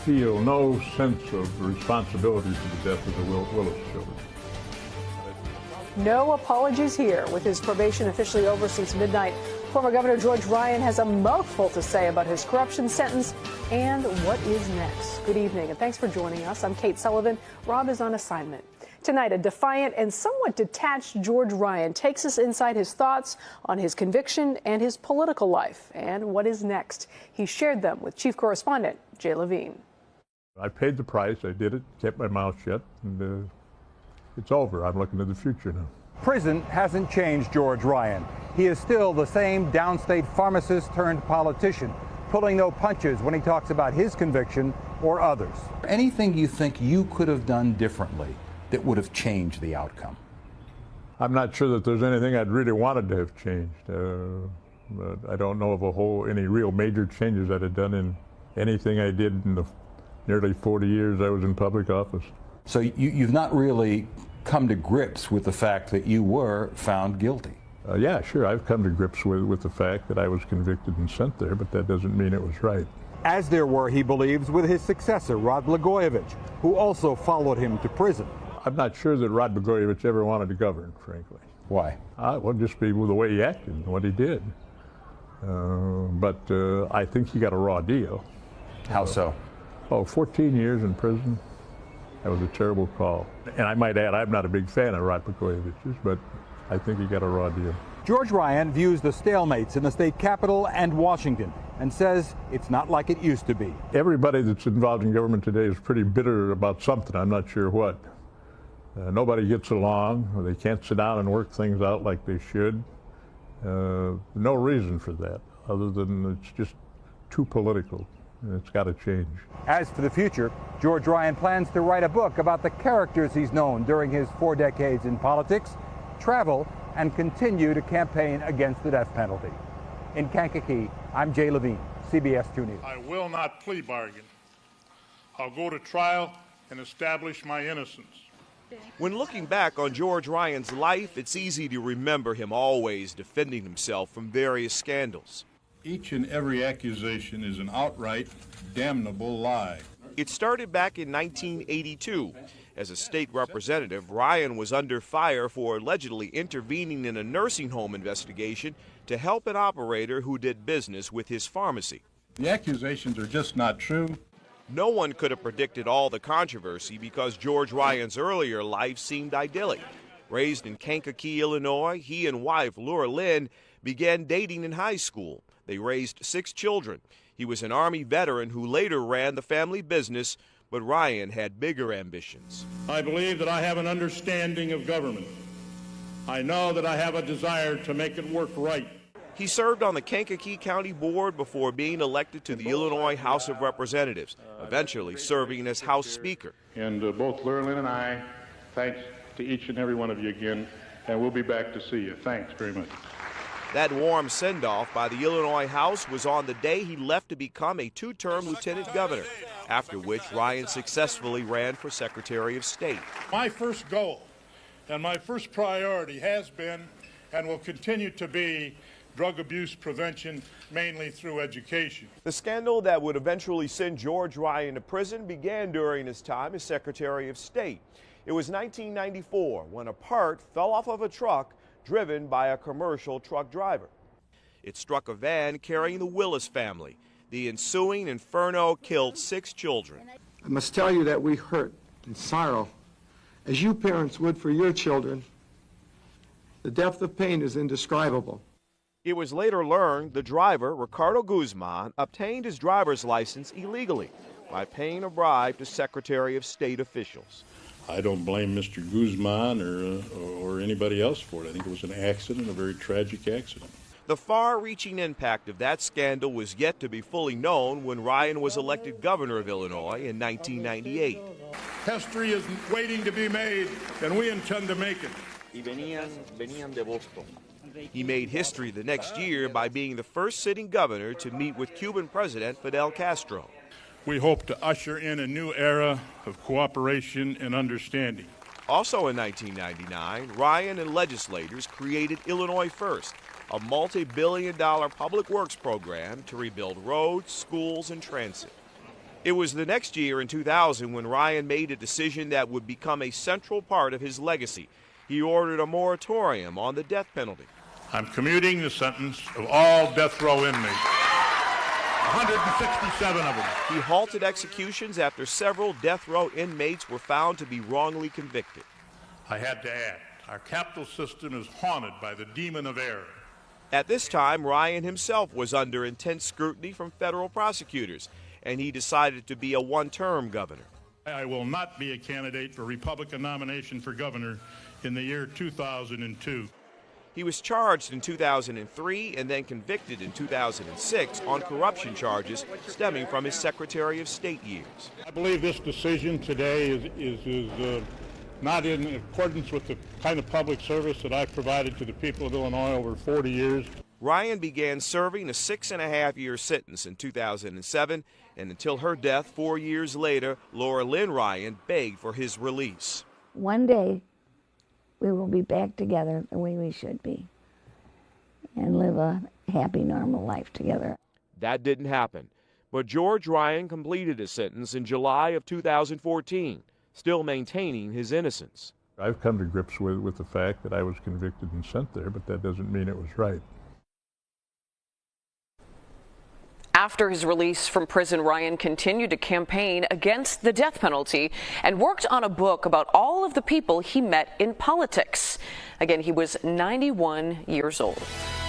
Feel no sense of responsibility for the death of the Willis children. No apologies here. With his probation officially over since midnight, former Governor George Ryan has a mouthful to say about his corruption sentence and what is next. Good evening, and thanks for joining us. I'm Kate Sullivan. Rob is on assignment. Tonight, a defiant and somewhat detached George Ryan takes us inside his thoughts on his conviction and his political life and what is next. He shared them with Chief Correspondent Jay Levine. I paid the price. I did it, kept my mouth shut, and it's over. I'm looking to the future now. Prison hasn't changed George Ryan. He is still the same downstate pharmacist turned politician, pulling no punches when he talks about his conviction or others. Anything you think you could have done differently that would have changed the outcome? I'm not sure that there's anything I'd really wanted to have changed. But I don't know of any real major changes I'd have done in anything I did in the nearly 40 years I was in public office. So you've not really come to grips with the fact that you were found guilty? Yeah, sure. I've come to grips with the fact that I was convicted and sent there, but that doesn't mean it was right. As there were, he believes, with his successor, Rod Blagojevich, who also followed him to prison. I'm not sure that Rod Blagojevich ever wanted to govern, frankly. Why? Well, just be with the way he acted and what he did. But I think he got a raw deal. How so? 14 years in prison. That was a terrible call. And I might add, I'm not a big fan of Rod Blagojevich's, but I think he got a raw deal. George Ryan views the stalemates in the state capitol and Washington and says it's not like it used to be. Everybody that's involved in government today is pretty bitter about something. I'm not sure what. Nobody gets along, or they can't sit down and work things out like they should. No reason for that, other than it's just too political. It's got to change. As for the future, George Ryan plans to write a book about the characters he's known during his 4 decades in politics, travel, and continue to campaign against the death penalty. In Kankakee, I'm Jay Levine, CBS 2 News. I will not plea bargain. I'll go to trial and establish my innocence. When looking back on George Ryan's life, it's easy to remember him always defending himself from various scandals. Each and every accusation is an outright damnable lie. It started back in 1982. As a state representative, Ryan was under fire for allegedly intervening in a nursing home investigation to help an operator who did business with his pharmacy. The accusations are just not true. No one could have predicted all the controversy because George Ryan's earlier life seemed idyllic. Raised in Kankakee, Illinois, he and wife Laura Lynn began dating in high school. They raised 6 children. He was an Army veteran who later ran the family business, but Ryan had bigger ambitions. I believe that I have an understanding of government. I know that I have a desire to make it work right. He served on the Kankakee County Board before being elected to the Illinois House of Representatives, eventually serving as House Speaker. And both Laura Lynn and I, thanks to each and every one of you again, and we'll be back to see you. Thanks very much. That warm send-off by the Illinois House was on the day he left to become a 2-term lieutenant governor, after which Ryan successfully ran for Secretary of State. My first goal and my first priority has been and will continue to be drug abuse prevention, mainly through education. The scandal that would eventually send George Ryan to prison began during his time as Secretary of State. It was 1994 when a part fell off of a truck driven by a commercial truck driver. It struck a van carrying the Willis family. The ensuing inferno killed 6 children. I must tell you that we hurt and sorrow, as you parents would for your children. The depth of pain is indescribable. It was later learned the driver, Ricardo Guzman, obtained his driver's license illegally by paying a bribe to Secretary of State officials. I don't blame Mr. Guzman or anybody else for it. I think it was an accident, a very tragic accident. The far-reaching impact of that scandal was yet to be fully known when Ryan was elected governor of Illinois in 1998. History is waiting to be made, and we intend to make it. Venían de Boston. He made history the next year by being the first sitting governor to meet with Cuban President Fidel Castro. We hope to usher in a new era of cooperation and understanding. Also in 1999, Ryan and legislators created Illinois First, a multi-billion-dollar public works program to rebuild roads, schools, and transit. It was the next year, in 2000, when Ryan made a decision that would become a central part of his legacy. He ordered a moratorium on the death penalty. I'm commuting the sentence of all death row inmates, 167 of them. He halted executions after several death row inmates were found to be wrongly convicted. I had to add, our capital system is haunted by the demon of error. At this time, Ryan himself was under intense scrutiny from federal prosecutors, and he decided to be a one-term governor. I will not be a candidate for Republican nomination for governor in the year 2002. He was charged in 2003 and then convicted in 2006 on corruption charges stemming from his Secretary of State years. I believe this decision today is not in accordance with the kind of public service that I've provided to the people of Illinois over 40 years. Ryan began serving a 6.5-year sentence in 2007, and until her death 4 years later, Laura Lynn Ryan begged for his release. One day, we will be back together the way we should be and live a happy, normal life together. That didn't happen, but George Ryan completed his sentence in July of 2014, still maintaining his innocence. I've come to grips with the fact that I was convicted and sent there, but that doesn't mean it was right. After his release from prison, Ryan continued to campaign against the death penalty and worked on a book about all of the people he met in politics. Again, he was 91 years old.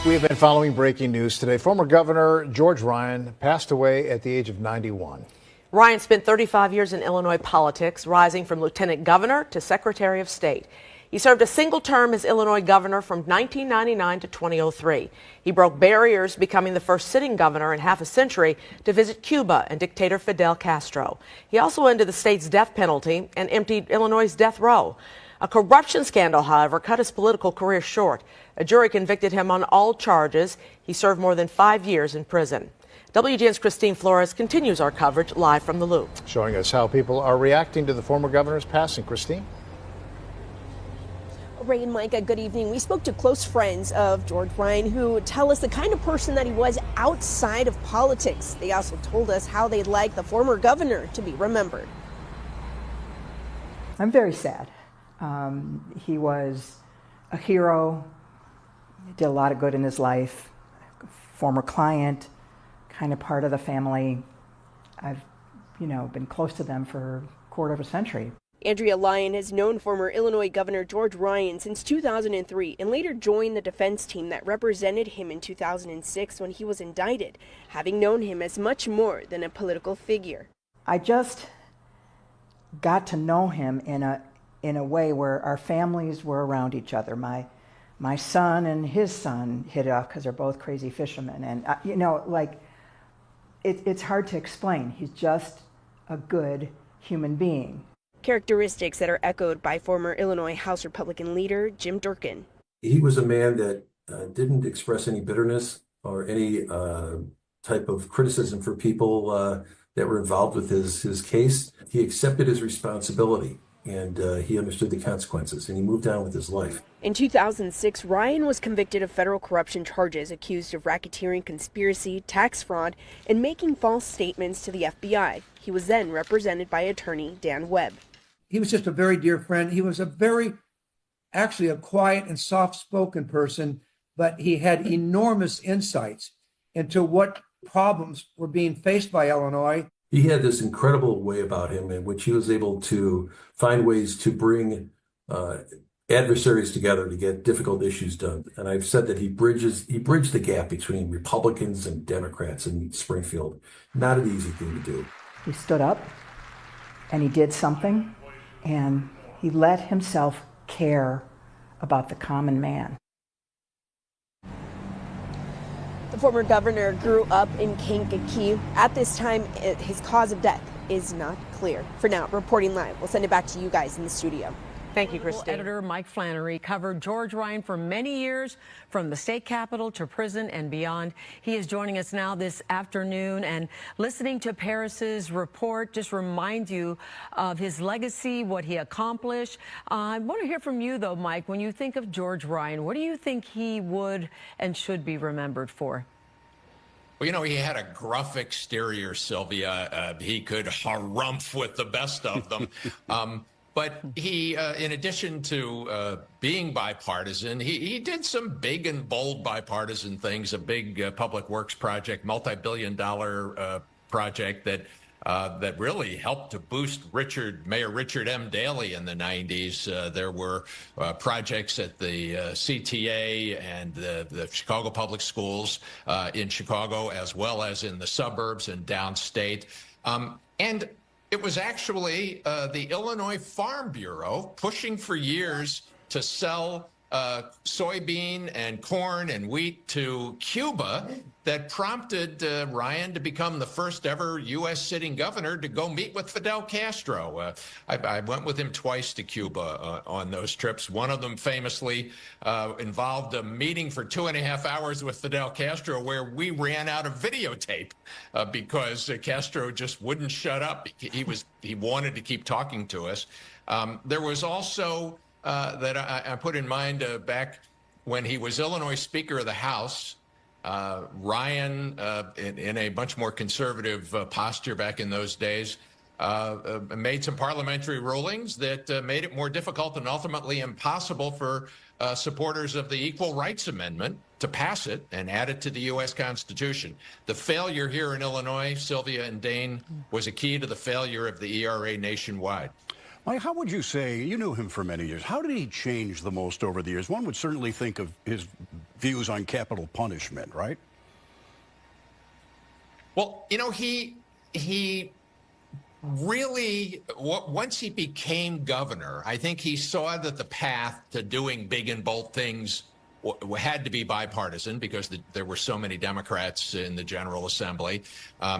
We have been following breaking news today. Former Governor George Ryan passed away at the age of 91. Ryan spent 35 years in Illinois politics, rising from lieutenant governor to secretary of state. He served a single term as Illinois governor from 1999 to 2003. He broke barriers, becoming the first sitting governor in half a century to visit Cuba and dictator Fidel Castro. He also ended the state's death penalty and emptied Illinois' death row. A corruption scandal, however, cut his political career short. A jury convicted him on all charges. He served more than 5 years in prison. WGN's Christine Flores continues our coverage live from the Loop. Showing us how people are reacting to the former governor's passing. Christine? Ray and Micah, good evening. We spoke to close friends of George Ryan who tell us the kind of person that he was outside of politics. They also told us how they'd like the former governor to be remembered. I'm very sad. He was a hero, did a lot of good in his life, former client, kind of part of the family. I've, been close to them for a quarter of a century. Andrea Lyon has known former Illinois Governor George Ryan since 2003 and later joined the defense team that represented him in 2006 when he was indicted, having known him as much more than a political figure. I just got to know him in a way where our families were around each other. My son and his son hit it off because they're both crazy fishermen. And, it's hard to explain. He's just a good human being. Characteristics that are echoed by former Illinois House Republican leader Jim Durkin. He was a man that didn't express any bitterness or any type of criticism for people that were involved with his case. He accepted his responsibility and he understood the consequences and he moved on with his life. In 2006, Ryan was convicted of federal corruption charges, accused of racketeering, conspiracy, tax fraud, and making false statements to the FBI. He was then represented by attorney Dan Webb. He was just a very dear friend. He was actually a quiet and soft-spoken person, but he had enormous insights into what problems were being faced by Illinois. He had this incredible way about him in which he was able to find ways to bring adversaries together to get difficult issues done. And I've said that he bridged the gap between Republicans and Democrats in Springfield. Not an easy thing to do. He stood up and he did something, and he let himself care about the common man. The former governor grew up in Kankakee. At this time, his cause of death is not clear. For now, reporting live. We'll send it back to you guys in the studio. Thank you, Christine. Editor Mike Flannery covered George Ryan for many years, from the state capitol to prison and beyond. He is joining us now this afternoon, and listening to Paris's report just reminds you of his legacy, what he accomplished. I want to hear from you, though, Mike. When you think of George Ryan, what do you think he would and should be remembered for? Well, you know, he had a gruff exterior, Sylvia. He could harumph with the best of them. But he, in addition to being bipartisan, he did some big and bold bipartisan things, a big public works project, multi-billion-dollar project that really helped to boost Mayor Richard M. Daley in the 90s. There were projects at the CTA and the Chicago Public Schools in Chicago, as well as in the suburbs and downstate. And it was actually the Illinois Farm Bureau pushing for years to sell soybean and corn and wheat to Cuba that prompted Ryan to become the first ever U.S. sitting governor to go meet with Fidel Castro. I went with him twice to Cuba on those trips. One of them famously involved a meeting for 2.5 hours with Fidel Castro where we ran out of videotape because Castro just wouldn't shut up. He wanted to keep talking to us. There was also that I put in mind back when he was Illinois Speaker of the House. Ryan, in a much more conservative posture back in those days, made some parliamentary rulings that made it more difficult and ultimately impossible for supporters of the Equal Rights Amendment to pass it and add it to the U.S. Constitution. The failure here in Illinois, Sylvia and Dane, was a key to the failure of the ERA nationwide. Mike, how would you say, you knew him for many years, how did he change the most over the years? One would certainly think of his views on capital punishment, right? Well, you know, he really, once he became governor, I think he saw that the path to doing big and bold things had to be bipartisan because there were so many Democrats in the General Assembly.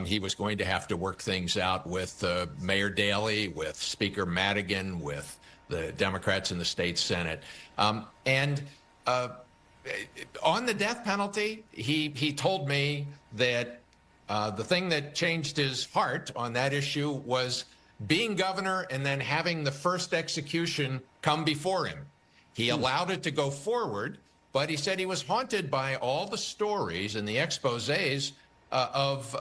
He was going to have to work things out with Mayor Daley, with Speaker Madigan, with the Democrats in the state Senate. And on the death penalty, he told me that the thing that changed his heart on that issue was being governor and then having the first execution come before him. He allowed it to go forward, but he said he was haunted by all the stories and the exposés of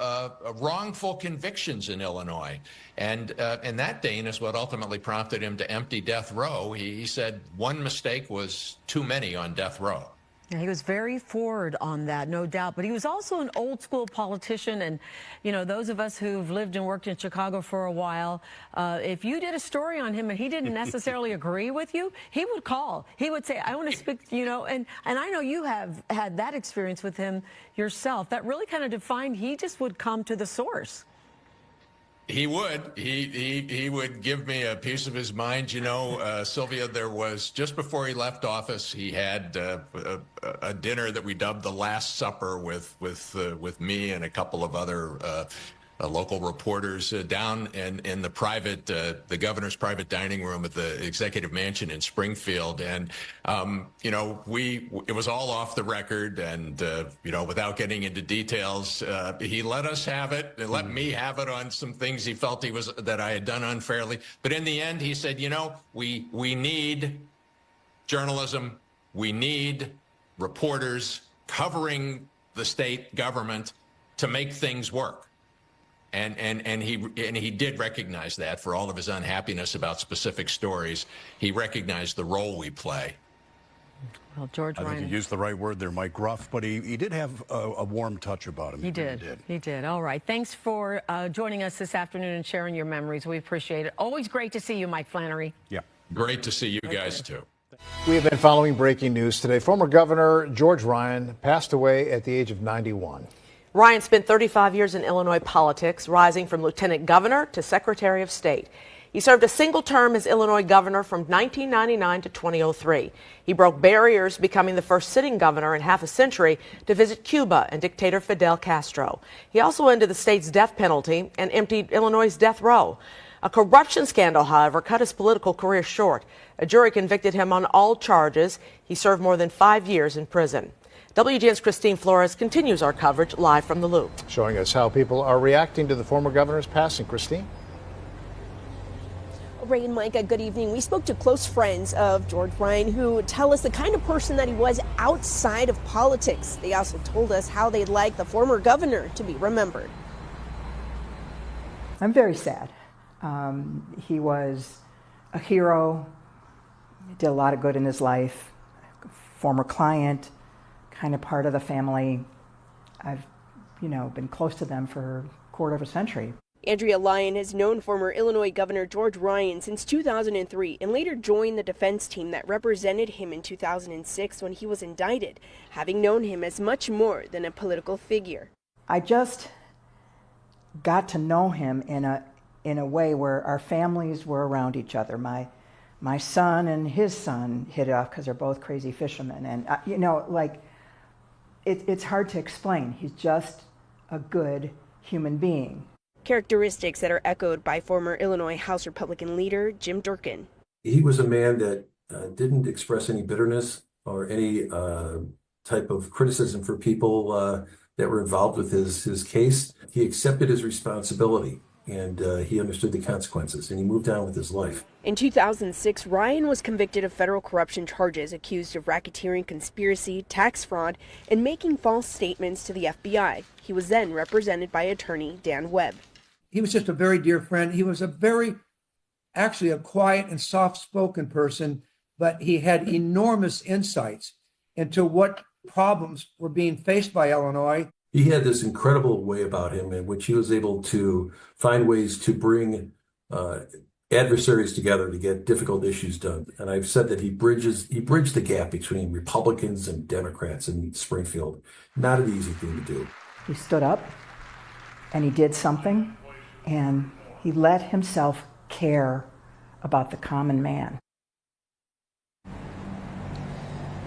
wrongful convictions in Illinois. And that, Dane, is what ultimately prompted him to empty death row. He said one mistake was too many on death row. Yeah, he was very forward on that, no doubt. But he was also an old school politician. And, you know, those of us who've lived and worked in Chicago for a while, if you did a story on him and he didn't necessarily agree with you, he would call. He would say, I want to speak, you know, and I know you have had that experience with him yourself. That really kind of defined, he just would come to the source. He would. He would give me a piece of his mind. You know, Sylvia, there was, just before he left office, he had a dinner that we dubbed the Last Supper with me and a couple of other local reporters down in the governor's private dining room at the executive mansion in Springfield. And, you know, it was all off the record. And, you know, without getting into details, he let us have it and let me have it on some things he felt that I had done unfairly. But in the end, he said, you know, we need journalism. We need reporters covering the state government to make things work. And he did recognize that for all of his unhappiness about specific stories. He recognized the role we play. Well, George Ryan. I think you used the right word there, Mike. Gruff, but he did have a warm touch about him. He did. All right. Thanks for joining us this afternoon and sharing your memories. We appreciate it. Always great to see you, Mike Flannery. Yeah. Great to see you guys, too. We have been following breaking news today. Former Governor George Ryan passed away at the age of 91. Ryan spent 35 years in Illinois politics, rising from lieutenant governor to secretary of state. He served a single term as Illinois governor from 1999 to 2003. He broke barriers, becoming the first sitting governor in half a century to visit Cuba and dictator Fidel Castro. He also ended the state's death penalty and emptied Illinois' death row. A corruption scandal, however, cut his political career short. A jury convicted him on all charges. He served more than 5 years in prison. WGN's Christine Flores continues our coverage live from the Loop. Showing us how people are reacting to the former governor's passing. Christine? Ray and Micah, good evening. We spoke to close friends of George Ryan who tell us the kind of person that he was outside of politics. They also told us how they'd like the former governor to be remembered. I'm very sad. He was a hero, did a lot of good in his life, former client, kind of part of the family. I've, been close to them for a quarter of a century. Andrea Lyon has known former Illinois Governor George Ryan since 2003 and later joined the defense team that represented him in 2006 when he was indicted, having known him as much more than a political figure. I just got to know him in a way where our families were around each other. My son and his son hit it off because they're both crazy fishermen. And, it's hard to explain. He's just a good human being. Characteristics that are echoed by former Illinois House Republican leader Jim Durkin. He was a man that didn't express any bitterness or any type of criticism for people that were involved with his case. He accepted his responsibility and he understood the consequences and he moved on with his life. In 2006, Ryan was convicted of federal corruption charges, accused of racketeering, conspiracy, tax fraud, and making false statements to the FBI. He was then represented by attorney Dan Webb. He was just a very dear friend. He was actually a quiet and soft-spoken person, but he had enormous insights into what problems were being faced by Illinois. He had this incredible way about him in which he was able to find ways to bring adversaries together to get difficult issues done. And I've said that he bridged the gap between Republicans and Democrats in Springfield. Not an easy thing to do. He stood up and he did something and he let himself care about the common man.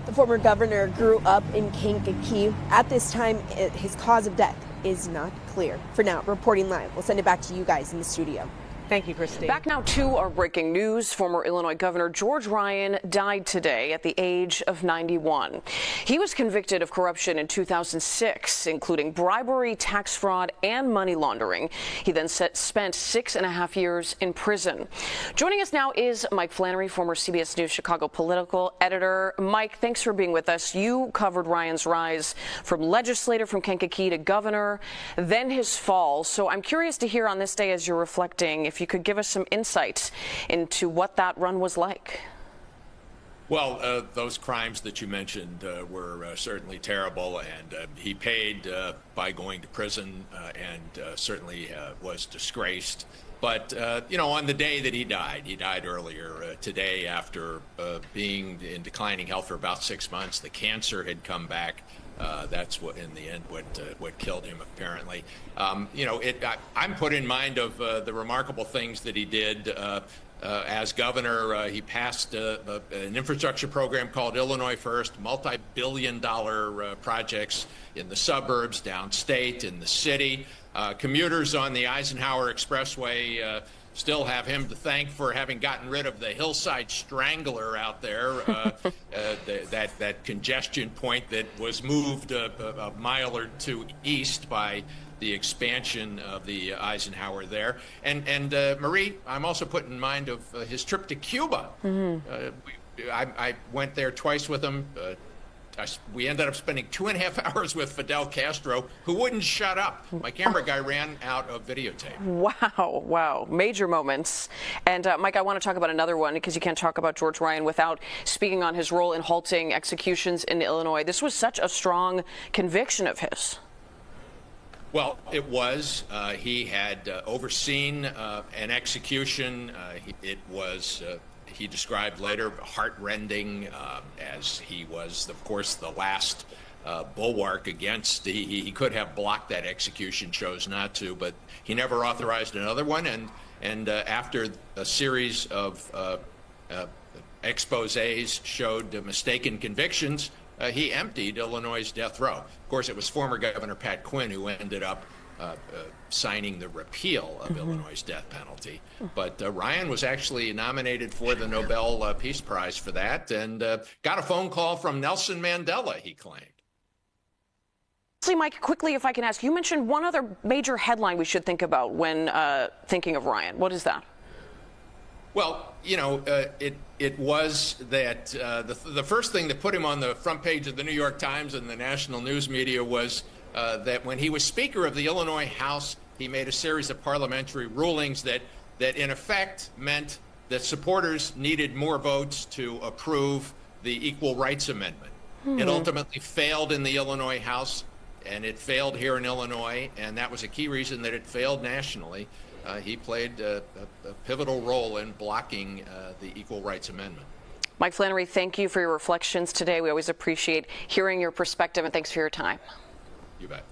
The former governor grew up in Kankakee. At this time, his cause of death is not clear. For now, reporting live. We'll send it back to you guys in the studio. Thank you, Christine. Back now to our breaking news. Former Illinois Governor George Ryan died today at the age of 91. He was convicted of corruption in 2006, including bribery, tax fraud, and money laundering. He then spent 6.5 years in prison. Joining us now is Mike Flannery, former CBS News Chicago political editor. Mike, thanks for being with us. You covered Ryan's rise from legislator from Kankakee to governor, then his fall. So I'm curious to hear on this day as you're reflecting, if you could give us some insights into what that run was like. Well, those crimes that you mentioned were certainly terrible, and he paid by going to prison and certainly was disgraced. But, on the day that he died earlier today after being in declining health for about 6 months. The cancer had come back. That's what, in the end, what killed him, apparently. I'm put in mind of the remarkable things that he did as governor. He passed an infrastructure program called Illinois First, multi-billion-dollar projects in the suburbs, downstate, in the city. Commuters on the Eisenhower Expressway still have him to thank for having gotten rid of the Hillside Strangler out there, that congestion point that was moved a mile or two east by the expansion of the Eisenhower there. And Marie, I'm also put in mind of his trip to Cuba. Mm-hmm. I went there twice with him. We ended up spending 2.5 hours with Fidel Castro, who wouldn't shut up. My camera guy ran out of videotape. Wow. Major moments. And Mike, I want to talk about another one, because you can't talk about George Ryan without speaking on his role in halting executions in Illinois. This was such a strong conviction of his. Well, it was. He had overseen an execution. It was... he described later heart-rending, as he was, of course, the last bulwark against. He could have blocked that execution, chose not to, but he never authorized another one. And after a series of exposés showed mistaken convictions, he emptied Illinois' death row. Of course, it was former Governor Pat Quinn who ended up signing the repeal of Illinois' death penalty. But Ryan was actually nominated for the Nobel Peace Prize for that, and got a phone call from Nelson Mandela, he claimed. Mike, quickly, if I can ask, you mentioned one other major headline we should think about when thinking of Ryan. What is that? Well, you know, it was that the first thing that put him on the front page of the New York Times and the national news media was that when he was Speaker of the Illinois House, he made a series of parliamentary rulings that in effect meant that supporters needed more votes to approve the Equal Rights Amendment. It ultimately failed in the Illinois House, and it failed here in Illinois, and that was a key reason that it failed nationally. He played a pivotal role in blocking the Equal Rights Amendment. Mike Flannery, thank you for your reflections today. We always appreciate hearing your perspective, and thanks for your time. You bet.